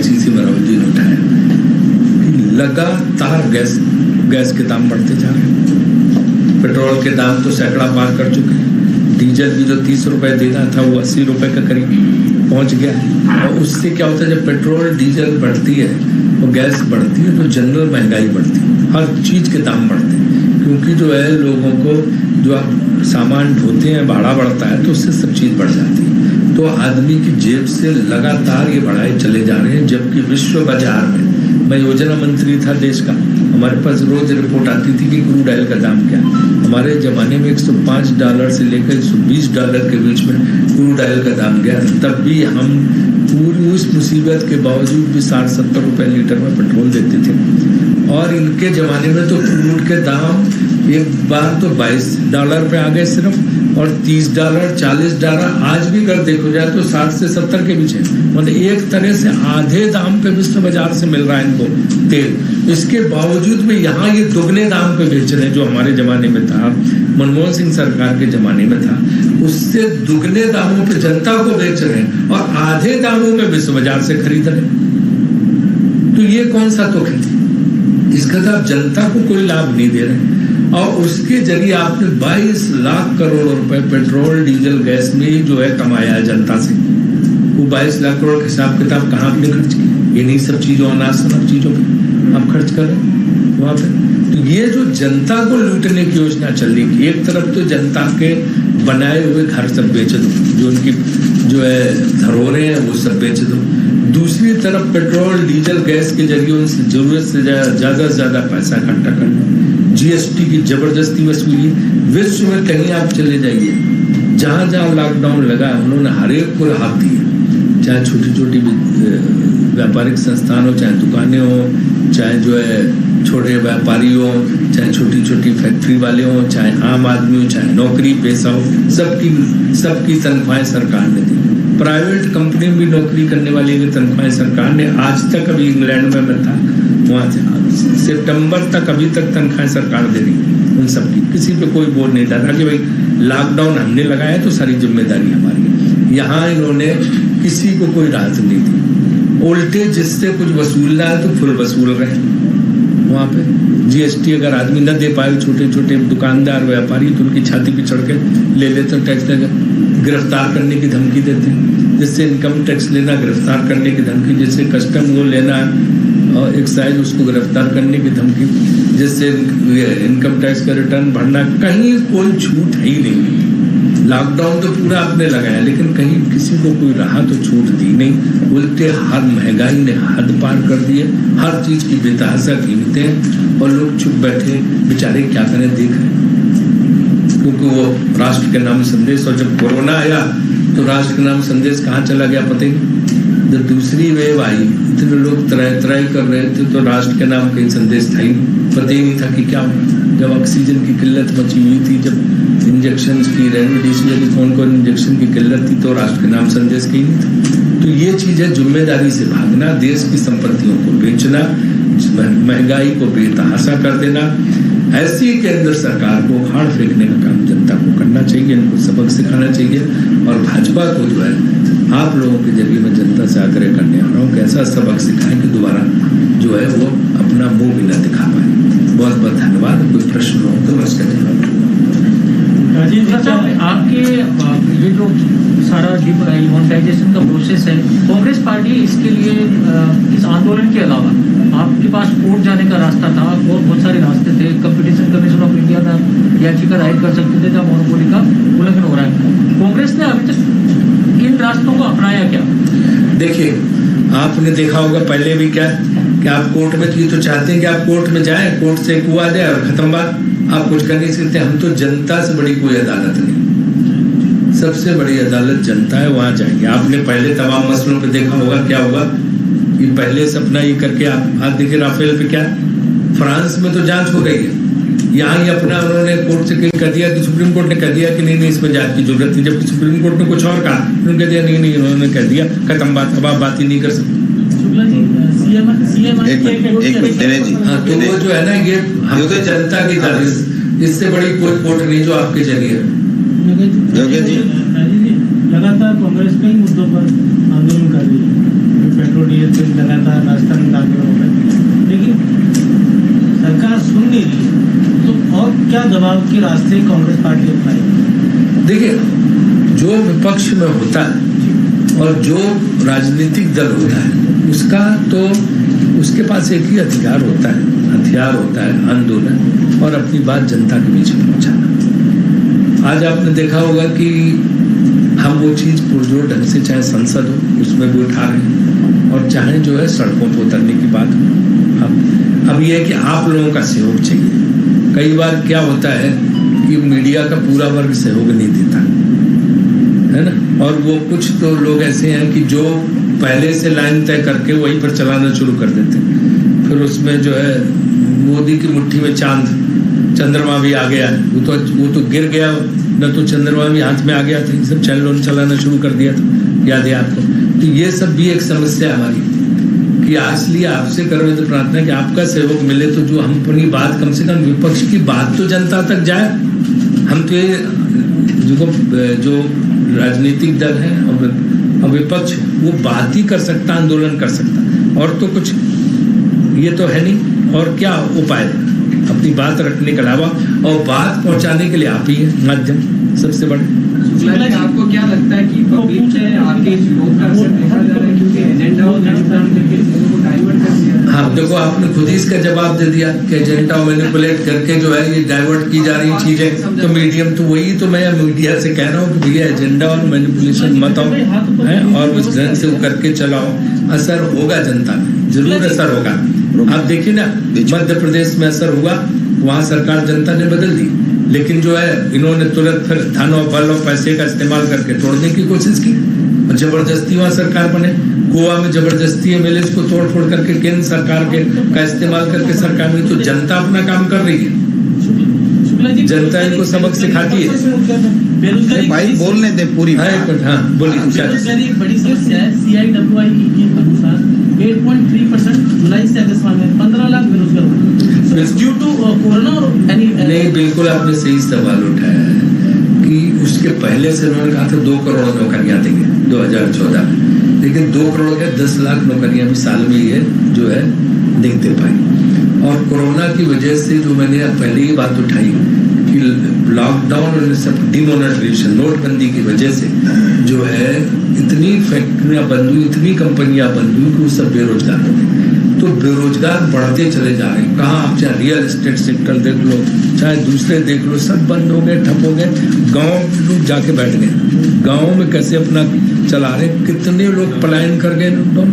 ICC Manoj ji ने उठाया कि लगातार गैस के दाम बढ़ते जा रहे हैं। पेट्रोल के दाम तो सैकड़ा पार कर चुके हैं। डीजल भी जो 30 रुपए देना था वो 80 रुपए के करीब पहुंच गया। और उससे क्या होता है, जब पेट्रोल डीजल बढ़ती है और गैस बढ़ती है तो जनरल महंगाई बढ़ती है, हर चीज़ के दाम बढ़ते हैं। क्योंकि जो है लोगों को जो आप सामान ढोते हैं भाड़ा बढ़ता है तो उससे सब चीज़ बढ़ जाती है। तो आदमी की जेब से लगातार ये बढ़ाए चले जा रहे हैं। जबकि विश्व बाजार में, मैं योजना मंत्री था देश का, हमारे पास रोज रिपोर्ट आती थी कि क्रूड ऑयल का दाम क्या है। हमारे ज़माने में $105 से लेकर $120 के बीच में क्रूड ऑयल का दाम गया। तब भी हम पूरी उस मुसीबत के बावजूद भी 60-70 रुपए लीटर में पेट्रोल देते थे। और इनके ज़माने में तो क्रूड के दाम एक बार तो $22 पे आ गए सिर्फ, और $30, $40 आज भी अगर देखो जाए तो 60 से 70 के बीच है। मतलब एक तरह से आधे दाम पे विश्व बाजार से मिल रहा है इनको तेल। इसके बावजूद में यहाँ ये दुगने दाम पे बेच रहे हैं। जो हमारे ज़माने में था, मनमोहन सिंह सरकार के ज़माने में था, उससे दुगने दामों पे जनता को बेच रहे हैं और आधे दामों में विश्व बाजार से खरीद रहे हैं। तो ये कौन सा तुक है? इसका तो आप जनता को कोई लाभ नहीं दे रहे। और उसके जरिए आपने 22 लाख करोड़ रुपए पेट्रोल डीजल गैस में जो है कमाया है जनता से। वो 22 लाख करोड़ के हिसाब किताब कहाँ आपने खर्च किया? ये नहीं सब चीज़ों, अनाज सब चीज़ों पे आप खर्च कर रहे हैं वहाँ पे। तो ये जो जनता को लूटने की योजना चल रही है, एक तरफ तो जनता के बनाए हुए घर सब बेच दो, जो उनकी जो है धरोहरें हैं वो सब बेच दो। दूसरी तरफ पेट्रोल डीजल गैस के जरिए उनसे ज़रूरत से ज़्यादा से ज़्यादा पैसा इकट्ठा करना, GST की जबरदस्ती वसूली। विश्व में कहीं आप चले जाइए, जहाँ जहाँ लॉकडाउन लगा उन्होंने हर एक को राहत दी है। चाहे छोटी छोटी व्यापारिक संस्थान हो, चाहे दुकानें हो, चाहे जो है छोटे व्यापारी हो, चाहे छोटी छोटी फैक्ट्री वाले हो, चाहे आम आदमी हो, चाहे नौकरी पेशा हो, सबकी तनख्वाहें सरकार ने दी। प्राइवेट कंपनी में भी नौकरी करने वाली की तनख्वाहें सरकार ने आज तक, अभी इंग्लैंड में मैं था वहाँ से सितंबर तक अभी तक तनख्वाहें सरकार दे रही है उन सबकी। किसी पे कोई बोझ नहीं डाला कि भाई लॉकडाउन हमने लगाया तो सारी जिम्मेदारी हमारी है। यहाँ इन्होंने किसी को कोई राहत नहीं दी, उल्टे जिससे कुछ वसूलना है तो फुल वसूल रहे वहाँ पे। GST अगर आदमी न दे पाए, छोटे छोटे दुकानदार व्यापारी, तो उनकी छाती पे चढ़ के ले लेते हैं टैक्स देकर, गिरफ्तार करने की धमकी देते हैं। जिससे इनकम टैक्स लेना गिरफ्तार करने की धमकी, जिससे कस्टम वो लेना और एक्साइज उसको गिरफ्तार करने की धमकी, जिससे इनकम टैक्स का रिटर्न भरना। कहीं कोई छूट है ही नहीं। लॉकडाउन तो पूरा आपने लगाया लेकिन कहीं किसी को कोई राहत तो छूट दी नहीं। उल्टे हर महंगाई ने हद पार कर दी है, हर चीज़ की बेतहाशा कीमतें हैं और लोग चुप बैठे बेचारे क्या करें देख रहे हैं। क्योंकि वो राष्ट्र के नाम संदेश, और जब कोरोना आया तो राष्ट्र के नाम संदेश कहाँ चला गया पता ही नहीं। जब दूसरी वेव आई, इतने लोग त्राई कर रहे थे तो राष्ट्र के नाम कहीं संदेश था ही पता ही नहीं था कि क्या होगा। जब ऑक्सीजन की किल्लत मची हुई थी, जब इंजेक्शन की रेमडेसिविर की कौन इंजेक्शन की किल्लत थी, तो राष्ट्र के नाम संदेश कहीं नहीं था। तो ये चीज़ है जिम्मेदारी से भागना, देश की संपत्तियों को बेचना, महंगाई को बेतहाशा कर देना। ऐसी केंद्र सरकार को उखाड़ फेंकने का काम जनता को करना चाहिए, इनको सबक सिखाना चाहिए। और भाजपा को जो है आप लोगों के जरिए मैं जनता से आग्रह करने आ रहा हूँ कि ऐसा सबक सिखाएं कि दोबारा जो है वो अपना मुंह भी न दिखा पाए। बहुत बहुत धन्यवाद। कोई प्रश्न हो तो मैं उसका जवाब राजेंद्र साहब, आपके ये जो सारा डिमोनेटाइजेशन का प्रोसेस है, कांग्रेस पार्टी इसके लिए इस आंदोलन के अलावा आपके पास कोर्ट जाने का रास्ता था और बहुत सारे रास्ते थे। कंपटीशन कमीशन ऑफ इंडिया में याचिका दायर कर सकते थे जहाँ मोनोपोली का उल्लंघन हो रहा है। कांग्रेस ने अभी तक इन रास्तों को अपनाया क्या? देखिए, आपने देखा होगा पहले भी क्या कि आप कोर्ट में तो चाहते हैं कि आप कोर्ट में जाएं, कोर्ट से एक हुआ जाए और खत्म बात, आप कुछ कर नहीं सकते। हम तो जनता से बड़ी कोई अदालत नहीं, सबसे बड़ी अदालत जनता है, वहां जाएंगे। आपने पहले तमाम मसलों पे देखा होगा क्या होगा कि पहले से अपना ये करके आप देखिए राफेल पे क्या फ्रांस में तो जांच हो रही है, यहाँ ही अपना उन्होंने कोर्ट से कह दिया कि सुप्रीम कोर्ट ने कह दिया कि नहीं इसमें जांच की जरूरत नहीं, जबकि सुप्रीम कोर्ट ने कुछ और कहा, उन्होंने कह दिया नहीं उन्होंने कह दिया खत्म बात, अब आप बात ही नहीं कर सकते। हाँ, तो वो जो है ना, ये हम तो जनता की जान, इससे बड़ी कोई कोर्ट नहीं जो आपके जरिए। लगातार कांग्रेस कई मुद्दों पर आंदोलन कर रही है, पेट्रोल डीजल बिल लगा था, राजस्थान में आंदोलन हो गया, लेकिन सरकार सुन नहीं रही है। तो और क्या दबाव के रास्ते कांग्रेस पार्टी अपनाएगी? देखिए, जो विपक्ष में होता है और जो राजनीतिक दल होता है उसका तो उसके पास एक ही हथियार होता है आंदोलन और अपनी बात जनता के बीच में पहुंचाना। आज आपने देखा होगा कि हम वो चीज़ पुरजोर ढंग से, चाहे संसद हो उसमें भी उठा रहे हैं और चाहे जो है सड़कों पर उतरने की बात हो। अब ये है कि आप लोगों का सहयोग चाहिए। कई बार क्या होता है कि मीडिया का पूरा वर्ग सहयोग नहीं देता है ना, और वो कुछ तो लोग ऐसे हैं कि जो पहले से लाइन तय करके वहीं पर चलाना शुरू कर देते हैं। फिर उसमें जो है मोदी की मुट्ठी में चंद्रमा भी आ गया, वो तो गिर गया, न तो चंद्रमा भी हाथ में आ गया था, सब चैनल चलाना शुरू कर दिया था, याद है आपको। तो ये सब भी एक समस्या है हमारी कि इसलिए आपसे कर रहे थे प्रार्थना कि आपका सहयोग मिले तो जो हम अपनी बात, कम से कम विपक्ष की बात तो जनता तक जाए। हम तो ये जो राजनीतिक दल है और विपक्ष वो बात ही कर सकता, आंदोलन कर सकता, और तो कुछ ये तो है नहीं। और क्या उपाय अपनी बात रखने के अलावा, और बात पहुंचाने के लिए आप ही है माध्यम सबसे बड़े। आपको क्या लगता है कि पब्लिक ने आपके विरोध का असर देखा जा रहा है क्योंकि एजेंडा और मैनिपुलेट करके चीजों को डाइवर्ट कर दिया? हाँ, देखो आपने खुद ही इसका जवाब दे दिया कि एजेंडा और मैनिपुलेट करके जो है ये डाइवर्ट की जा रही चीजें, तो मीडियम तो वही तो मैं मीडिया से कह रहा हूँ कि भैया एजेंडा और मैनिपुलेशन मत आओ है और उस ढंग से वो करके चलाओ। असर होगा जनता में, जरूर असर होगा। आप देखिए ना, मध्य प्रदेश में असर हुआ, वहाँ सरकार जनता ने बदल दी, लेकिन जो है इन्होंने तुरंत फिर धन और बल और पैसे का इस्तेमाल करके तोड़ने की कोशिश की और जबरदस्ती वहाँ सरकार बने। गोवा में जबरदस्ती एमएलए को तोड़ फोड़ करके केंद्र सरकार के का इस्तेमाल करके सरकार ने, तो जनता अपना काम कर रही है, जनता इनको सबक सिखाती है। भाई बोलने दे पूरी। हाँ बोलिए। बेरोजगारी एक बड़ी समस्या है। CIWI के अनुसार 8.3% जुलाई से अगस्त में 15 लाख बेरोजगार हुए ड्यू टू कोरोना और एनी। नहीं, बिल्कुल आपने सही सवाल उठाया है कि उसके पहले से उन्होंने कहा था 2 करोड़ नौकरियां देंगे 2014 में, लेकिन 2 करोड़ के 10 लाख नौकरियां भी साल में ये जो है नहीं दे पाई। और कोरोना की वजह से जो मैंने पहले ही बात उठाई कि लॉकडाउन और सब डिमोनेटाइजेशन, नोटबंदी की वजह से जो है इतनी फैक्ट्रियां बंद हुई, इतनी कंपनियां बंद हुई कि वो सब बेरोजगार हो गए। तो बेरोजगार बढ़ते चले जा रहे हैं। कहाँ आप चाहे रियल एस्टेट सेक्टर देख लो, चाहे दूसरे देख लो, सब बंद हो गए, ठप हो गए। गाँव लोग जाके बैठ गए, गाँव में कैसे अपना चला रहे, कितने लोग पलायन कर गए लॉकडाउन।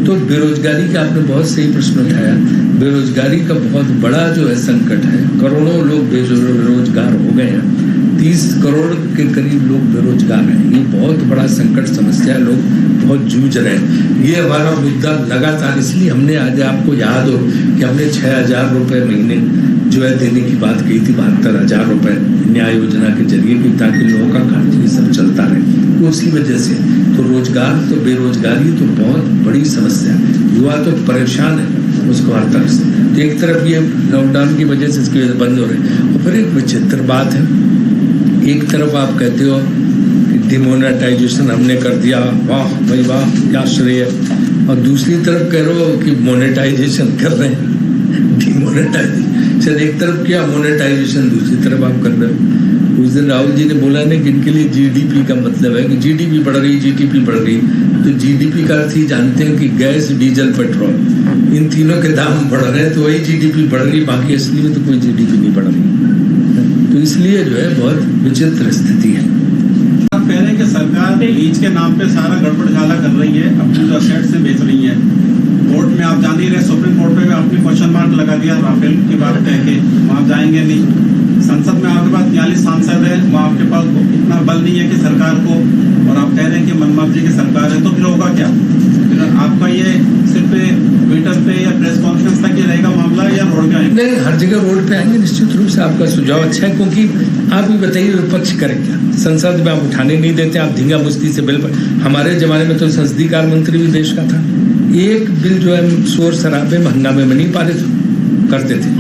तो बेरोजगारी का आपने बहुत सही प्रश्न उठाया। बेरोजगारी का बहुत बड़ा जो है संकट है, करोड़ों लोग बेरोजगार हो गए हैं, 30 करोड़ के करीब लोग बेरोजगार हैं। ये बहुत बड़ा संकट समस्या है, लोग बहुत जूझ रहे हैं। ये हमारा मुद्दा लगातार, इसलिए हमने आज आपको याद हो कि हमने 6,000 रुपये महीने जो है देने की बात कही थी, 72,000 रुपये न्याय योजना के जरिए की, ताकि लोगों का खर्च ये सब चलता रहे। तो उसी वजह से तो रोजगार, तो बेरोजगारी तो बहुत बड़ी समस्या है। युवा तो परेशान है उसको हर तरफ से। तो एक तरफ ये लॉकडाउन की वजह से इसकी वजह बंद हो रहे हैं, और फिर एक विचित्र बात है, एक तरफ आप कहते हो कि डिमोनेटाइजेशन हमने कर दिया, वाह भाई वाह क्या श्रेय, और दूसरी तरफ कह रहे हो कि मोनेटाइजेशन कर रहे हैं। डिमोनेटाइजेशन एक तरफ किया, मोनेटाइजेशन दूसरी तरफ आप कर रहे हो। उस दिन राहुल जी ने बोला ना कि इनके लिए जीडीपी का मतलब है कि जीडीपी बढ़ रही, जीडीपी बढ़ रही। तो जीडीपी का अर्थ ही जानते हैं कि गैस, डीजल, पेट्रोल, इन तीनों के दाम बढ़ रहे हैं, तो वही जीडीपी बढ़ रही, बाकी असली में तो कोई जीडीपी नहीं बढ़ रही। तो इसलिए जो है बहुत विचित्र स्थिति है। आप कह रहे हैं कि सरकार लीज के नाम पे सारा गड़बड़झाला कर रही है, अपनी जो असेट्स से बेच रही है। कोर्ट में आप जान ही रहे, सुप्रीम कोर्ट में आपने क्वेश्चन मार्क लगा दिया राफेल की बात कह के, वहाँ जाएंगे नहीं। संसद में आपके पास 43 सांसद है, वहाँ आपके पास इतना बल नहीं है कि सरकार को, और आप कह रहे हैं कि मनमर्जी की सरकार है, तो फिर होगा क्या? फिर आपका ये सिर्फ ट्विटर पे या प्रेस कॉन्फ्रेंस तक ही रहेगा मामला, या रोड पे आएंगे? नहीं, हर जगह रोड पे आएंगे निश्चित रूप से। आपका सुझाव अच्छा है, क्योंकि आप ही बताइए विपक्ष करे क्या? संसद में आप उठाने नहीं देते, आप धींगा मुश्ती से बिल पर। हमारे जमाने में तो संसदीय कार्य मंत्री भी देश का था, एक बिल जो है शोर शराबे में हंगामे में नहीं पारित करते थे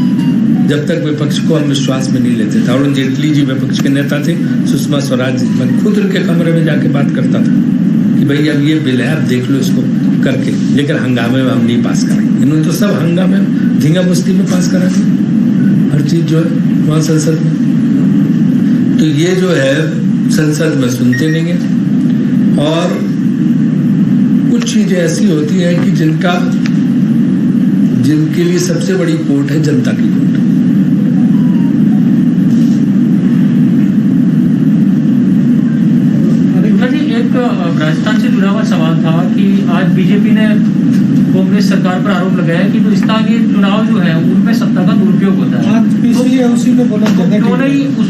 जब तक विपक्ष को हम विश्वास में नहीं लेते थे। अरुण जेटली जी विपक्ष के नेता थे, सुषमा स्वराज जी, मैं खुद उनके कमरे में जाके बात करता था कि भाई अब ये बिल है, आप देख लो इसको, करके, लेकिन हंगामे में हम नहीं पास करेंगे। इन्होंने तो सब हंगामे धींगा मुश्ती में पास करा दी हर चीज जो है वहाँ संसद में। तो ये जो है संसद में सुनते नहीं है। और कुछ चीजें ऐसी होती हैं कि जिनके लिए सबसे बड़ी कोर्ट है जनता की कोर्ट। एक राजस्थान से जुड़ा हुआ सवाल था कि आज बीजेपी ने कांग्रेस सरकार पर आरोप लगाया कि जो स्थानीय चुनाव जो है उनमें सत्ता का दुरुपयोग होता है। इसलिए उसी पे बोला क्यों नहीं उस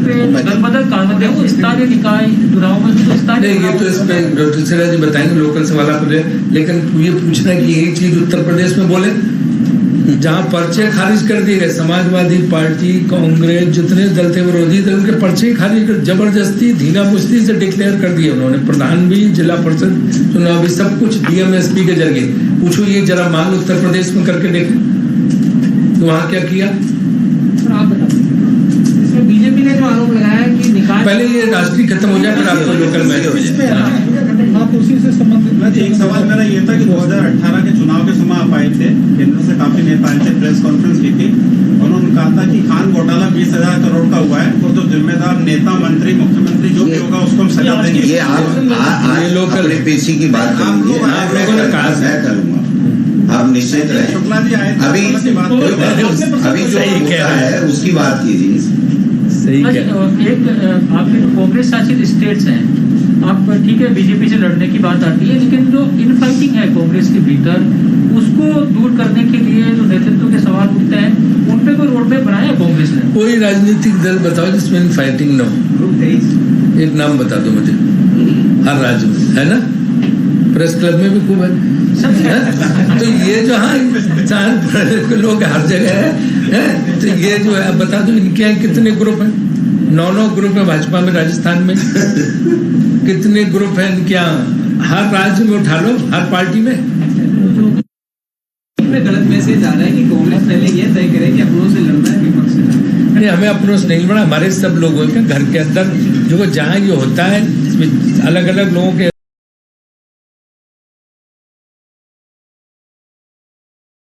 पे गलबदल कानून स्थानीय निकाय चुनाव में तो स्थानीय नहीं, ये तो इसमें डॉक्टर सिन्हा जी बताएंगे लोकल सवाल आप, लेकिन ये पूछना कि यही चीज उत्तर प्रदेश में बोले जहाँ पर्चे खारिज कर दिए गए, समाजवादी पार्टी, कांग्रेस, जितने दल थे विरोधी दल उनके पर्चे खारिज कर जबरदस्ती धीना मुश्ती से डिक्लेयर कर दिए उन्होंने। प्रधान भी, जिला परिषद चुनाव भी, सब कुछ डीएमएसपी के जरिए। पूछो ये जरा मान उत्तर प्रदेश में करके देखें तो वहाँ क्या किया। आप बताओ इसमें बीजेपी ने जो आरोप लगाया कि निकाय पहले ये राष्ट्रीय खत्म हो जाए फिर आपको लोकल मैच आप उसी से संबंधित। एक सवाल मेरा ये था कि 2018 के चुनाव के समय आप आए थे, केंद्र से काफी नेता आए थे, प्रेस कॉन्फ्रेंस की थी, उन्होंने कहा था कि खान घोटाला 20,000 करोड़ का हुआ है और जो जिम्मेदार नेता, मंत्री, मुख्यमंत्री जो भी होगा उसको हम सजा देंगे। ये आप लोकल पीसी की बात करेंगे, आप लोगों ने कहा मैं करूंगा, आप निश्चित रहे। शुक्ला जी आए थे, अभी जो मुद्दा है उसकी बात कीजिए। सही एक कह आपके कांग्रेस शासित स्टेट्स हैं, आप ठीक है बीजेपी से लड़ने की बात आती है, लेकिन जो इनफाइटिंग है कांग्रेस के भीतर उसको दूर करने के लिए जो नेतृत्व के सवाल उठते हैं उन पे कोई रोड मैप बनाया कांग्रेस ने? कोई राजनीतिक दल बताओ जिसमें फाइटिंग न हो। एक नाम बता दो मुझे हर राज्य में, है ना? प्रेस क्लब में भी खूब है। तो ये जो हाँ लोग हर जगह है, तो ये जो है बता दो इनके यहाँ कितने ग्रुप हैं? 9 ग्रुप है भाजपा में, राजस्थान में कितने ग्रुप हैं इनके यहाँ? हर राज्य में उठा लो, हर पार्टी में। गलत मैसेज आ रहा है कि कांग्रेस पहले ये तय करे कि अपनों से लड़ना है विपक्ष से। नहीं, हमें अपनों से नहीं लड़ा, हमारे सब लोगों के घर के अंदर जो जहाँ ये होता है अलग अलग लोगों के